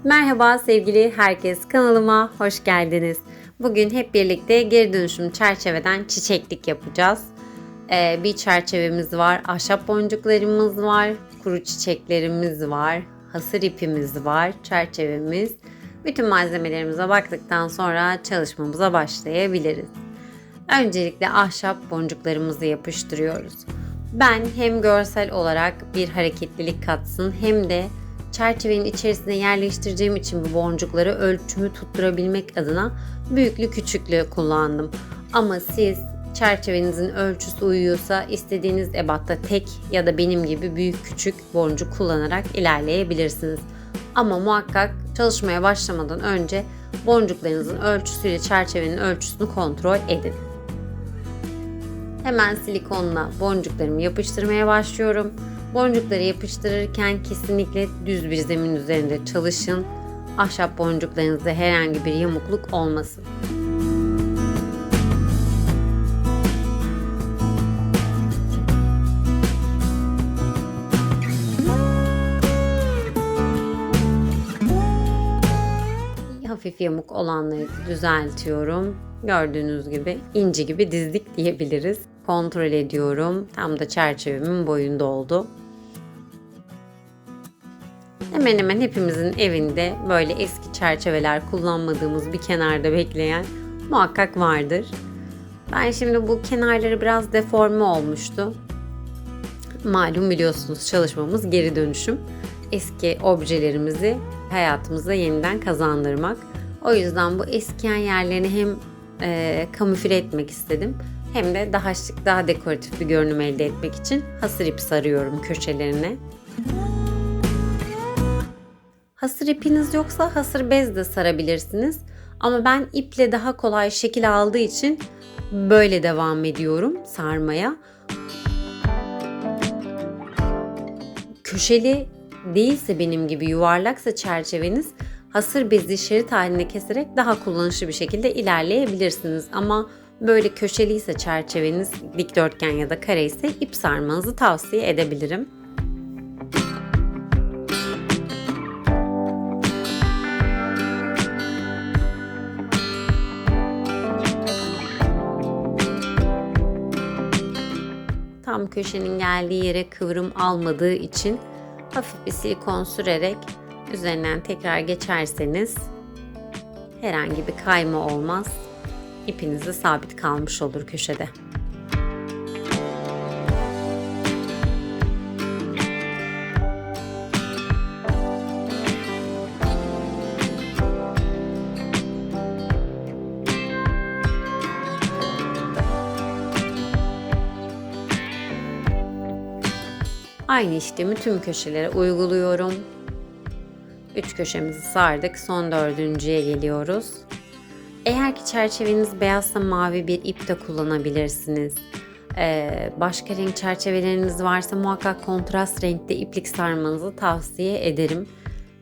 Merhaba sevgili herkes, kanalıma hoş geldiniz. Bugün hep birlikte geri dönüşüm çerçeveden çiçeklik yapacağız. Bir çerçevemiz var, ahşap boncuklarımız var, kuru çiçeklerimiz var, hasır ipimiz var, çerçevemiz. Bütün malzemelerimize baktıktan sonra çalışmamıza başlayabiliriz. Öncelikle ahşap boncuklarımızı yapıştırıyoruz. Ben hem görsel olarak bir hareketlilik katsın hem de çerçevenin içerisine yerleştireceğim için bu boncukları ölçümü tutturabilmek adına büyüklü küçüklü kullandım. Ama siz çerçevenizin ölçüsü uyuyorsa istediğiniz ebatta tek ya da benim gibi büyük küçük boncuk kullanarak ilerleyebilirsiniz. Ama muhakkak çalışmaya başlamadan önce boncuklarınızın ölçüsüyle çerçevenin ölçüsünü kontrol edin. Hemen silikonla boncuklarımı yapıştırmaya başlıyorum. Boncukları yapıştırırken kesinlikle düz bir zemin üzerinde çalışın. Ahşap boncuklarınızda herhangi bir yamukluk olmasın. Hafif yamuk olanları düzeltiyorum. Gördüğünüz gibi inci gibi dizdik diyebiliriz. Kontrol ediyorum. Tam da çerçevemin boyunda oldu. Hemen hemen hepimizin evinde böyle eski çerçeveler kullanmadığımız bir kenarda bekleyen muhakkak vardır. Ben şimdi bu kenarları biraz deforme olmuştu. Malum biliyorsunuz çalışmamız geri dönüşüm. Eski objelerimizi hayatımıza yeniden kazandırmak. O yüzden bu eskiyen yerlerini hem kamufle etmek istedim hem de daha şık, daha dekoratif bir görünüm elde etmek için hasır ip sarıyorum köşelerine. Hasır ipiniz yoksa hasır bez de sarabilirsiniz. Ama ben iple daha kolay şekil aldığı için böyle devam ediyorum sarmaya. Köşeli değilse benim gibi yuvarlaksa çerçeveniz hasır bezi şerit halinde keserek daha kullanışlı bir şekilde ilerleyebilirsiniz. Ama böyle köşeliyse çerçeveniz dikdörtgen ya da kare ise ip sarmanızı tavsiye edebilirim. Tam köşenin geldiği yere kıvrım almadığı için hafif bir silikon sürerek üzerinden tekrar geçerseniz herhangi bir kayma olmaz. İpiniz de sabit kalmış olur köşede. Aynı işlemi tüm köşelere uyguluyorum. 3 köşemizi sardık. Son dördüncüye geliyoruz. Eğer ki çerçeveniz beyazsa mavi bir ip de kullanabilirsiniz. Başka renk çerçeveleriniz varsa muhakkak kontrast renkte iplik sarmanızı tavsiye ederim.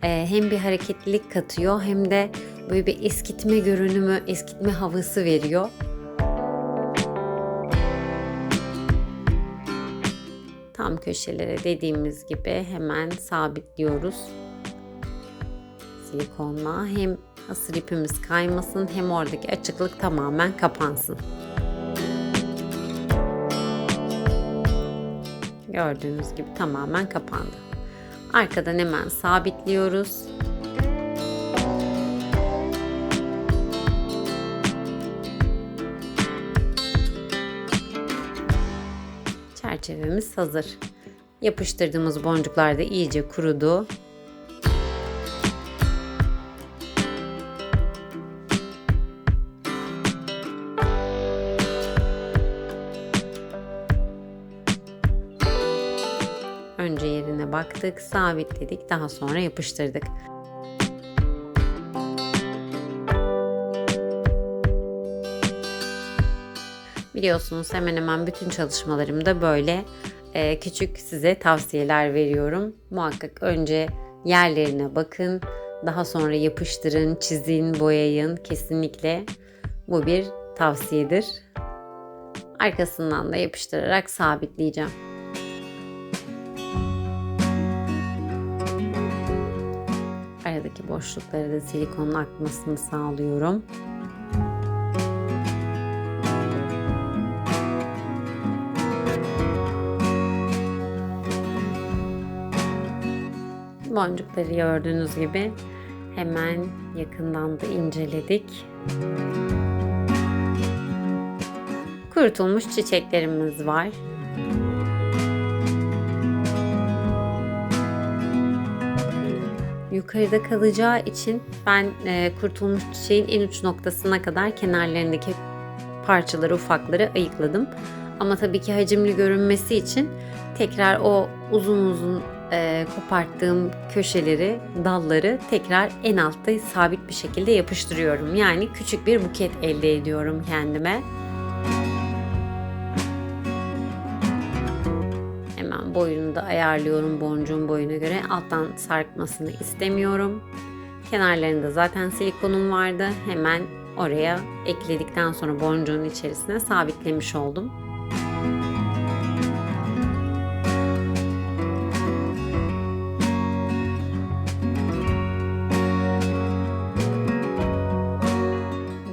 Hem bir hareketlilik katıyor hem de böyle bir eskitme görünümü, eskitme havası veriyor. Tam köşelere dediğimiz gibi hemen sabitliyoruz. Silikonla hem hasır ipimiz kaymasın hem oradaki açıklık tamamen kapansın. Gördüğünüz gibi tamamen kapandı. Arkadan hemen sabitliyoruz. Çerçevemiz hazır. Yapıştırdığımız boncuklar da iyice kurudu. Önce yerine baktık, sabitledik, daha sonra yapıştırdık. Biliyorsunuz hemen hemen bütün çalışmalarımda böyle küçük size tavsiyeler veriyorum. Muhakkak önce yerlerine bakın, daha sonra yapıştırın, çizin, boyayın. Kesinlikle bu bir tavsiyedir. Arkasından da yapıştırarak sabitleyeceğim. Aradaki boşluklara da silikonun akmasını sağlıyorum. Boncukları gördüğünüz gibi hemen yakından da inceledik. Kurutulmuş çiçeklerimiz var. Yukarıda kalacağı için ben kurutulmuş çiçeğin en uç noktasına kadar kenarlarındaki parçaları, ufakları ayıkladım. Ama tabii ki hacimli görünmesi için tekrar o uzun koparttığım köşeleri, dalları tekrar en altta sabit bir şekilde yapıştırıyorum. Yani küçük bir buket elde ediyorum kendime. Hemen boyunu da ayarlıyorum boncuğun boyuna göre. Alttan sarkmasını istemiyorum. Kenarlarında zaten silikonum vardı. Hemen oraya ekledikten sonra boncuğun içerisine sabitlemiş oldum.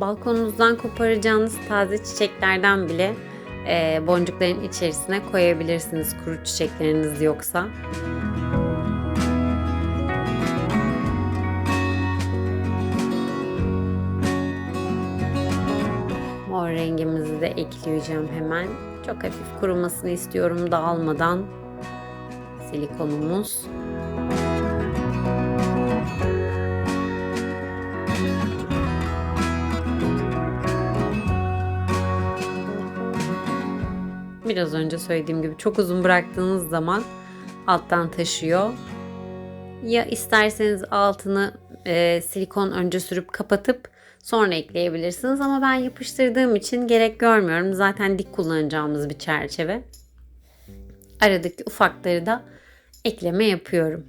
Balkonunuzdan koparacağınız taze çiçeklerden bile boncukların içerisine koyabilirsiniz kuru çiçekleriniz yoksa. Mor rengimizi de ekleyeceğim hemen. Çok hafif kurumasını istiyorum dağılmadan silikonumuz. Biraz önce söylediğim gibi çok uzun bıraktığınız zaman alttan taşıyor. Ya isterseniz altını silikon önce sürüp kapatıp sonra ekleyebilirsiniz. Ama ben yapıştırdığım için gerek görmüyorum. Zaten dik kullanacağımız bir çerçeve. Aradaki ufakları da ekleme yapıyorum.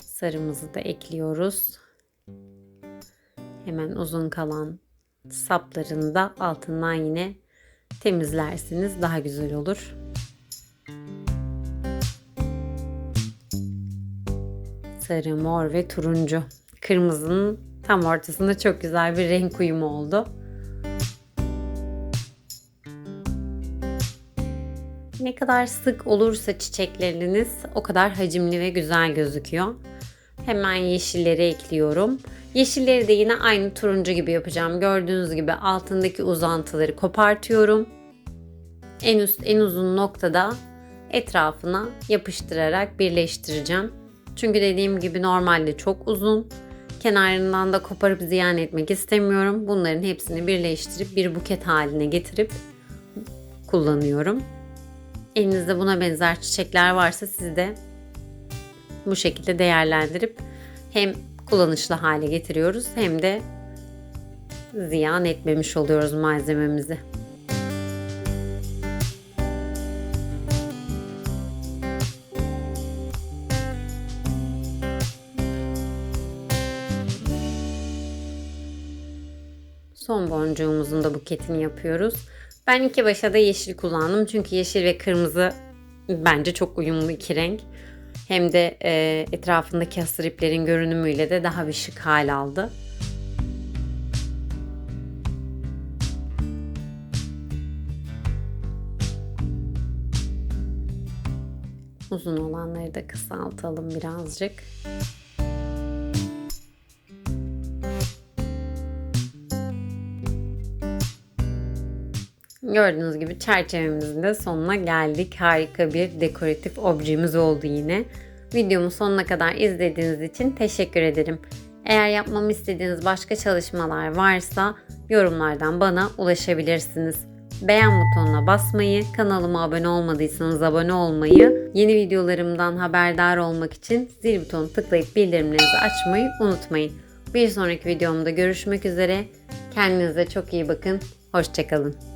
Sarımızı da ekliyoruz. Hemen uzun kalan saplarını da altından yine temizlersiniz. Daha güzel olur. Sarı, mor ve turuncu. Kırmızının tam ortasında çok güzel bir renk uyumu oldu. Ne kadar sık olursa çiçekleriniz o kadar hacimli ve güzel gözüküyor. Hemen yeşilleri ekliyorum. Yeşilleri de yine aynı turuncu gibi yapacağım. Gördüğünüz gibi altındaki uzantıları kopartıyorum. En uzun noktada etrafına yapıştırarak birleştireceğim. Çünkü dediğim gibi normalde çok uzun. Kenarından da koparıp ziyan etmek istemiyorum. Bunların hepsini birleştirip bir buket haline getirip kullanıyorum. Elinizde buna benzer çiçekler varsa siz de bu şekilde değerlendirip hem kullanışlı hale getiriyoruz hem de ziyan etmemiş oluyoruz malzememizi. Son boncuğumuzun da buketini yapıyoruz. Ben iki başa da yeşil kullandım. Çünkü yeşil ve kırmızı bence çok uyumlu iki renk. Hem de etrafındaki hasır iplerin görünümüyle de daha bir şık hal aldı. Uzun olanları da kısaltalım birazcık. Gördüğünüz gibi çerçevemizin de sonuna geldik. Harika bir dekoratif objemiz oldu yine. Videomu sonuna kadar izlediğiniz için teşekkür ederim. Eğer yapmamı istediğiniz başka çalışmalar varsa yorumlardan bana ulaşabilirsiniz. Beğen butonuna basmayı, kanalıma abone olmadıysanız abone olmayı, yeni videolarımdan haberdar olmak için zil butonu tıklayıp bildirimlerinizi açmayı unutmayın. Bir sonraki videomda görüşmek üzere. Kendinize çok iyi bakın. Hoşça kalın.